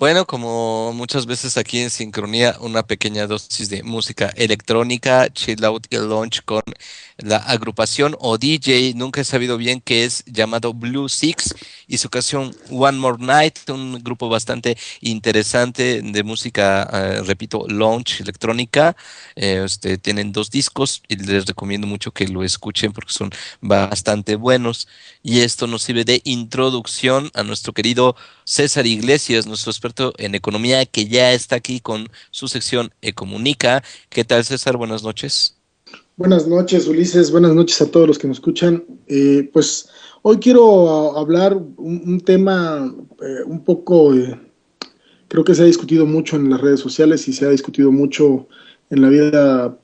Bueno, como muchas veces aquí en Sincronía, una pequeña dosis de música electrónica, chill out y launch con la agrupación o DJ, nunca he sabido bien qué es, llamado Blue Six, y su canción One More Night, un grupo bastante interesante de música, repito, launch electrónica. Tienen dos discos y les recomiendo mucho que lo escuchen porque son bastante buenos. Y esto nos sirve de introducción a nuestro querido César Iglesias, nuestro experto en economía, que ya está aquí con su sección Ecomunica. ¿Qué tal, César? Buenas noches. Buenas noches, Ulises. Buenas noches a todos los que nos escuchan. Pues hoy quiero hablar un tema un poco, creo que se ha discutido mucho en las redes sociales y se ha discutido mucho en la vida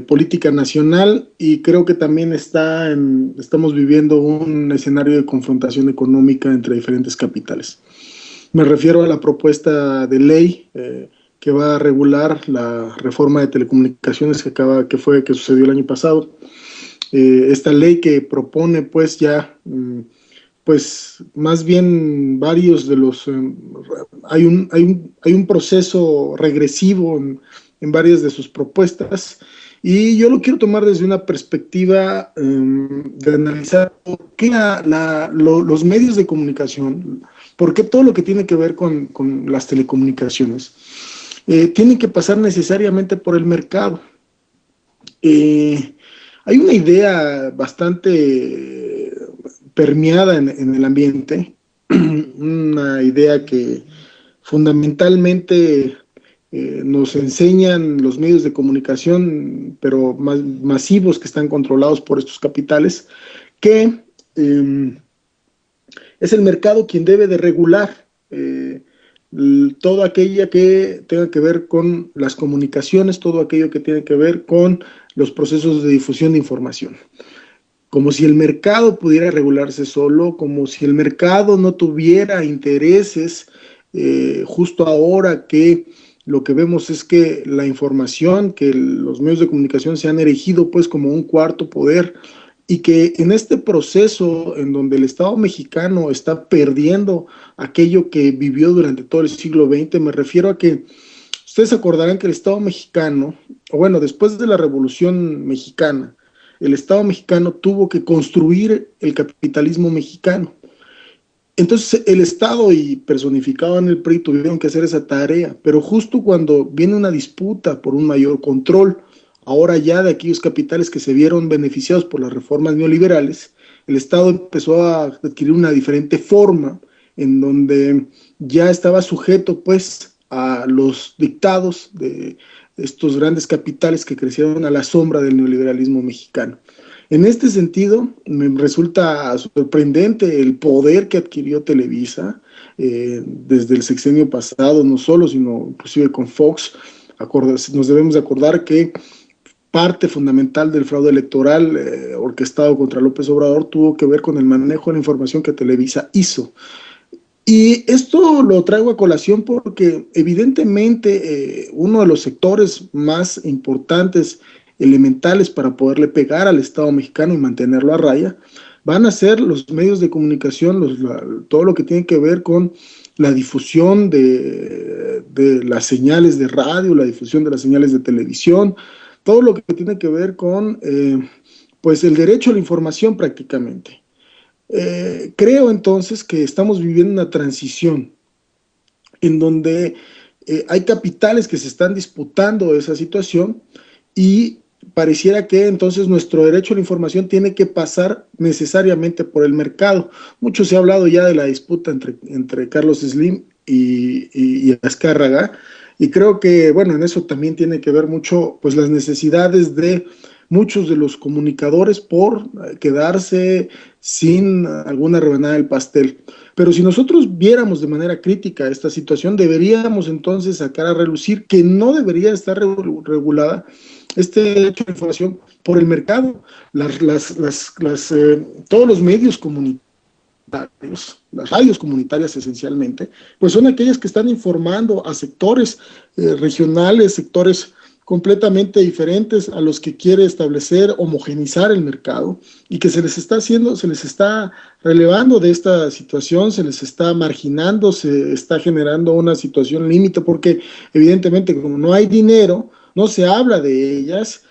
política nacional y creo que también estamos viviendo un escenario de confrontación económica entre diferentes capitales. Me refiero a la propuesta de ley que va a regular la reforma de telecomunicaciones que sucedió el año pasado. Esta ley que propone pues ya pues más bien varios de los hay un proceso regresivo en varias de sus propuestas y yo lo quiero tomar desde una perspectiva de analizar por qué los medios de comunicación, por qué todo lo que tiene que ver con las telecomunicaciones tiene que pasar necesariamente por el mercado. Hay una idea bastante permeada en el ambiente, una idea que fundamentalmente nos enseñan los medios de comunicación, pero más masivos que están controlados por estos capitales, que es el mercado quien debe de regular todo aquello que tenga que ver con las comunicaciones, todo aquello que tiene que ver con los procesos de difusión de información. Como si el mercado pudiera regularse solo, como si el mercado no tuviera intereses, justo ahora que lo que vemos es que la información, que los medios de comunicación se han erigido pues como un cuarto poder y que en este proceso en donde el Estado mexicano está perdiendo aquello que vivió durante todo el siglo XX, me refiero a que ustedes acordarán que el Estado mexicano, o bueno, después de la Revolución Mexicana, el Estado mexicano tuvo que construir el capitalismo mexicano. Entonces el Estado y personificado en el PRI tuvieron que hacer esa tarea, pero justo cuando viene una disputa por un mayor control, ahora ya de aquellos capitales que se vieron beneficiados por las reformas neoliberales, el Estado empezó a adquirir una diferente forma en donde ya estaba sujeto pues a los dictados de estos grandes capitales que crecieron a la sombra del neoliberalismo mexicano. En este sentido, me resulta sorprendente el poder que adquirió Televisa desde el sexenio pasado, no solo, sino inclusive con Fox. Nos debemos de acordar que parte fundamental del fraude electoral orquestado contra López Obrador tuvo que ver con el manejo de la información que Televisa hizo. Y esto lo traigo a colación porque evidentemente uno de los sectores más importantes, elementales para poderle pegar al Estado mexicano y mantenerlo a raya, van a ser los medios de comunicación, todo lo que tiene que ver con la difusión de las señales de radio, la difusión de las señales de televisión, todo lo que tiene que ver con pues el derecho a la información prácticamente. Creo entonces que estamos viviendo una transición en donde hay capitales que se están disputando esa situación y pareciera que entonces nuestro derecho a la información tiene que pasar necesariamente por el mercado. Mucho se ha hablado ya de la disputa entre Carlos Slim y Azcárraga, y creo que, bueno, en eso también tiene que ver mucho, pues, las necesidades de muchos de los comunicadores por quedarse sin alguna rebanada del pastel. Pero si nosotros viéramos de manera crítica esta situación, deberíamos entonces sacar a relucir que no debería estar regulada este derecho a la información por el mercado. Todos los medios comunitarios, las radios comunitarias esencialmente, pues son aquellas que están informando a sectores regionales, sectores completamente diferentes a los que quiere establecer, homogenizar el mercado, y que se les está relevando de esta situación, se les está marginando, se está generando una situación límite, porque evidentemente como no hay dinero, no se habla de ellas.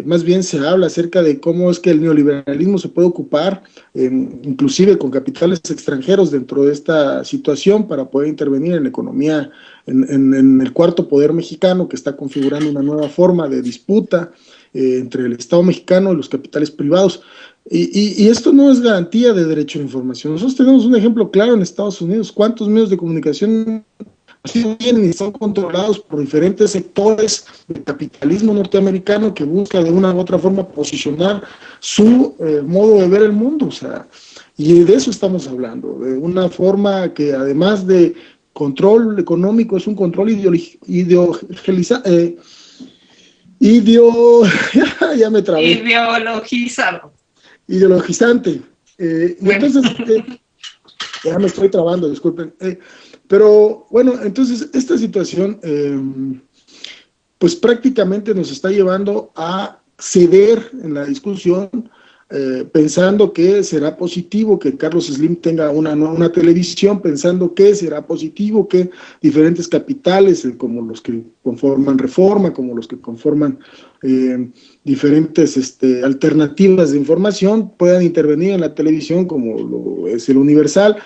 Más bien se habla acerca de cómo es que el neoliberalismo se puede ocupar, inclusive con capitales extranjeros dentro de esta situación para poder intervenir en la economía, en el cuarto poder mexicano, que está configurando una nueva forma de disputa entre el Estado mexicano y los capitales privados. Y esto no es garantía de derecho a la información. Nosotros tenemos un ejemplo claro en Estados Unidos. ¿Cuántos medios de comunicación así vienen y son controlados por diferentes sectores del capitalismo norteamericano que busca de una u otra forma posicionar su modo de ver el mundo? O sea, y de eso estamos hablando, de una forma que además de control económico es un control ya me trabé. Ideologizante. Y entonces, ya me estoy trabando, disculpen. Pero bueno, entonces esta situación pues prácticamente nos está llevando a ceder en la discusión, pensando que será positivo que Carlos Slim tenga una televisión, pensando que será positivo que diferentes capitales, como los que conforman Reforma, como los que conforman diferentes alternativas de información, puedan intervenir en la televisión, como lo es el Universal.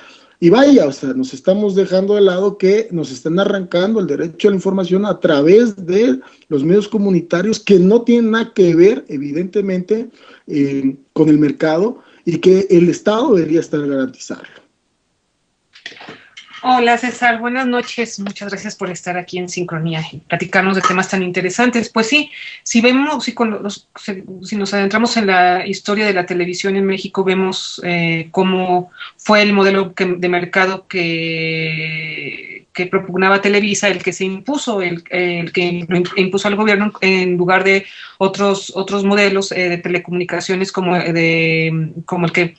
Y vaya, o sea, nos estamos dejando de lado que nos están arrancando el derecho a la información a través de los medios comunitarios que no tienen nada que ver, evidentemente, con el mercado, y que el Estado debería estar garantizando. Hola César, buenas noches, muchas gracias por estar aquí en Sincronía y platicarnos de temas tan interesantes. Pues sí, si nos adentramos en la historia de la televisión en México, vemos cómo fue el modelo de mercado que propugnaba Televisa, el que se impuso, el que impuso al gobierno en lugar de otros modelos de telecomunicaciones como el que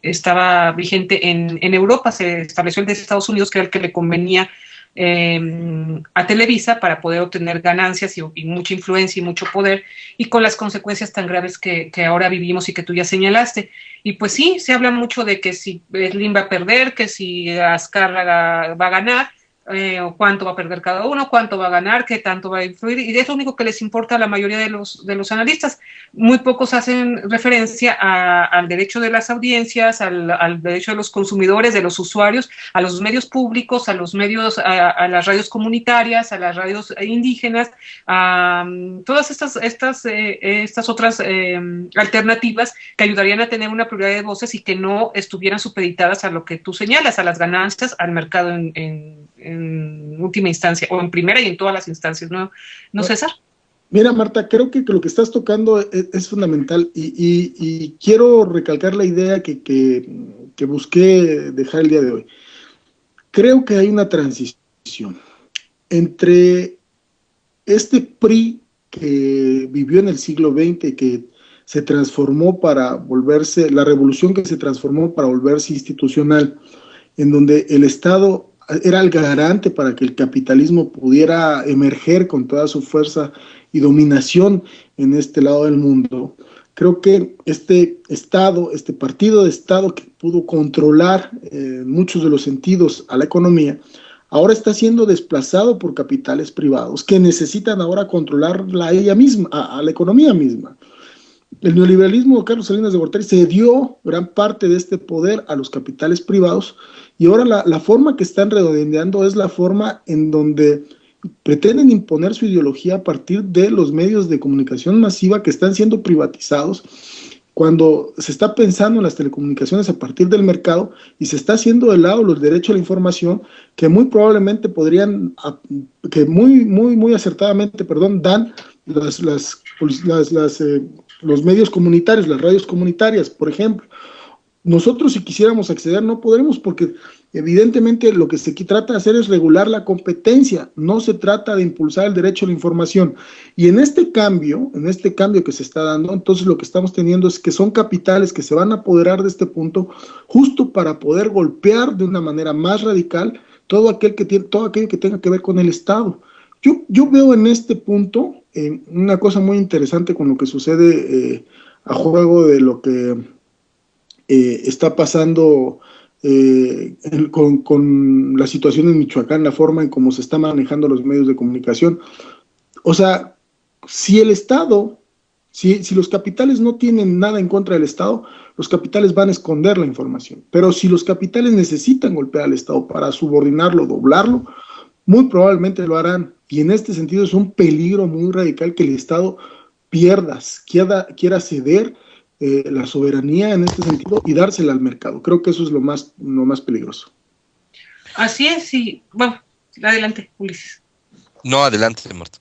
estaba vigente en Europa. Se estableció el de Estados Unidos, que era el que le convenía a Televisa para poder obtener ganancias y mucha influencia y mucho poder, y con las consecuencias tan graves que ahora vivimos y que tú ya señalaste. Y pues sí, se habla mucho de que si Slim va a perder, que si Azcárraga va a ganar, o cuánto va a perder cada uno, cuánto va a ganar, qué tanto va a influir, y es lo único que les importa a la mayoría de los analistas. Muy pocos hacen referencia al derecho de las audiencias, al derecho de los consumidores, de los usuarios, a los medios públicos, a los medios, a las radios comunitarias, a las radios indígenas, a todas estas otras alternativas que ayudarían a tener una pluralidad de voces y que no estuvieran supeditadas a lo que tú señalas, a las ganancias, al mercado en última instancia, o en primera y en todas las instancias, ¿no César? Mira, Marta, creo que lo que estás tocando es fundamental, y quiero recalcar la idea que busqué dejar el día de hoy. Creo que hay una transición entre este PRI que vivió en el siglo XX, que se transformó para volverse, la revolución que se transformó para volverse institucional, en donde el Estado era el garante para que el capitalismo pudiera emerger con toda su fuerza y dominación en este lado del mundo. Creo que este Estado, este partido de Estado que pudo controlar en muchos de los sentidos a la economía, ahora está siendo desplazado por capitales privados que necesitan ahora controlarla a ella misma, a la economía misma. El neoliberalismo de Carlos Salinas de Gortari cedió gran parte de este poder a los capitales privados, y ahora la forma que están redondeando es la forma en donde pretenden imponer su ideología a partir de los medios de comunicación masiva que están siendo privatizados, cuando se está pensando en las telecomunicaciones a partir del mercado y se está haciendo de lado los derechos a la información que muy probablemente podrían, que muy acertadamente, dan los medios comunitarios, las radios comunitarias, por ejemplo. Nosotros, si quisiéramos acceder, no podremos, porque evidentemente lo que se trata de hacer es regular la competencia, no se trata de impulsar el derecho a la información. Y en este cambio que se está dando, entonces lo que estamos teniendo es que son capitales que se van a apoderar de este punto justo para poder golpear de una manera más radical todo aquello que tenga que ver con el Estado, Yo veo en este punto una cosa muy interesante con lo que sucede a juego de lo que está pasando con la situación en Michoacán, la forma en cómo se están manejando los medios de comunicación. O sea, si el Estado, si los capitales no tienen nada en contra del Estado, los capitales van a esconder la información. Pero si los capitales necesitan golpear al Estado para subordinarlo, doblarlo, muy probablemente lo harán. Y en este sentido es un peligro muy radical que el Estado quiera ceder la soberanía en este sentido y dársela al mercado. Creo que eso es lo más peligroso. Así es, y bueno, adelante, Ulises. No, adelante, Marta.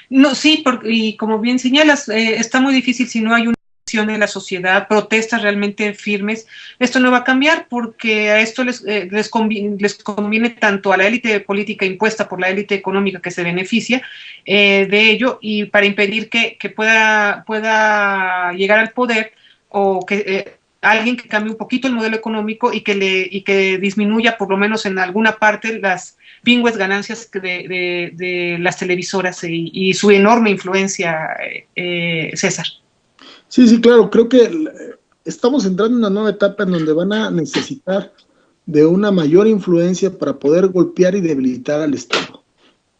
No, sí, y como bien señalas, está muy difícil si no hay una acción de la sociedad, protestas realmente firmes. Esto no va a cambiar porque a esto les conviene tanto a la élite política impuesta por la élite económica que se beneficia de ello, y para impedir que pueda llegar al poder, o que alguien que cambie un poquito el modelo económico y que disminuya por lo menos en alguna parte las pingües ganancias de las televisoras y su enorme influencia, César. Sí, claro, creo que estamos entrando en una nueva etapa en donde van a necesitar de una mayor influencia para poder golpear y debilitar al Estado.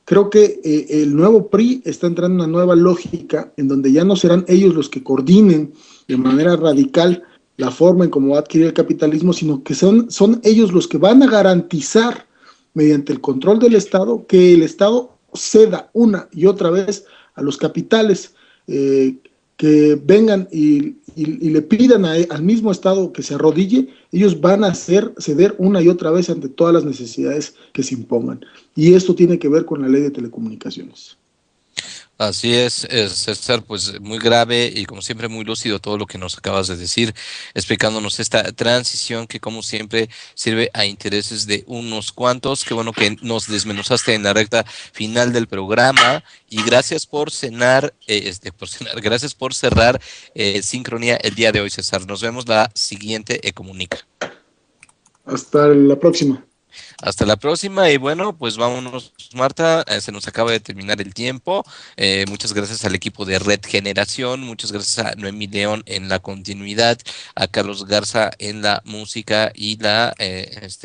Creo que el nuevo PRI está entrando en una nueva lógica en donde ya no serán ellos los que coordinen de manera radical la forma en cómo va a adquirir el capitalismo, sino que son ellos los que van a garantizar mediante el control del Estado que el Estado ceda una y otra vez a los capitales que vengan y le pidan al mismo Estado que se arrodille. Ellos van a ceder una y otra vez ante todas las necesidades que se impongan. Y esto tiene que ver con la ley de telecomunicaciones. Así es, César, pues muy grave y como siempre muy lúcido todo lo que nos acabas de decir, explicándonos esta transición que como siempre sirve a intereses de unos cuantos. Qué bueno que nos desmenuzaste en la recta final del programa y gracias por gracias por cerrar Sincronía el día de hoy, César. Nos vemos la siguiente Ecomunica. Hasta la próxima. Hasta la próxima y bueno, pues vámonos, Marta, se nos acaba de terminar el tiempo. Muchas gracias al equipo de Red Generación, muchas gracias a Noemí León en la continuidad, a Carlos Garza en la música y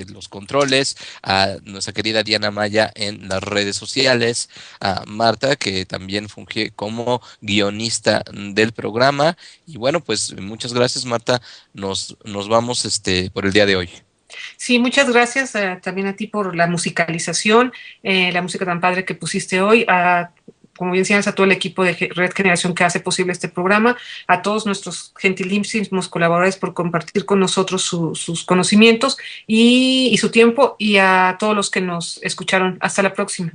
los controles, a nuestra querida Diana Maya en las redes sociales, a Marta que también funge como guionista del programa y bueno, pues muchas gracias, Marta, nos vamos por el día de hoy. Sí, muchas gracias también a ti por la musicalización, la música tan padre que pusiste hoy, como bien señalas, a todo el equipo de Red Generación que hace posible este programa, a todos nuestros gentilísimos colaboradores por compartir con nosotros sus conocimientos y su tiempo, y a todos los que nos escucharon. Hasta la próxima.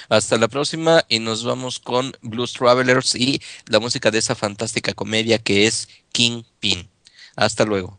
Hasta la próxima y nos vamos con Blues Travelers y la música de esa fantástica comedia que es Kingpin. Hasta luego.